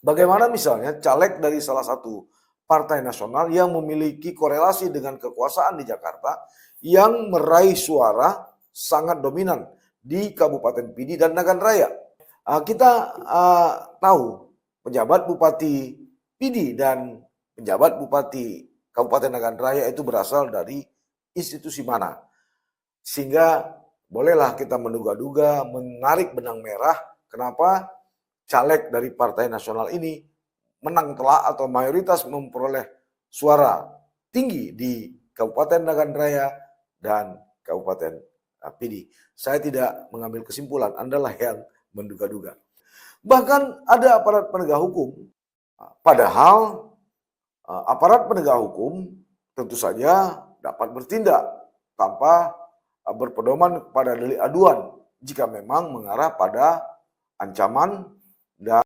Bagaimana misalnya caleg dari salah satu partai nasional yang memiliki korelasi dengan kekuasaan di Jakarta yang meraih suara sangat dominan di Kabupaten Pidi dan Nagan Raya. Kita tahu pejabat Bupati Pidi dan pejabat Bupati Kabupaten Nagan Raya itu berasal dari institusi mana. Sehingga bolehlah kita menduga-duga, menarik benang merah kenapa caleg dari partai nasional ini menang telak atau mayoritas memperoleh suara tinggi di Kabupaten Nagan Raya dan Kabupaten Pidi. Saya tidak mengambil kesimpulan, Anda lah yang menduga-duga. Bahkan ada aparat penegak hukum, padahal aparat penegak hukum tentu saja dapat bertindak tanpa berpedoman kepada delik aduan jika memang mengarah pada ancaman dan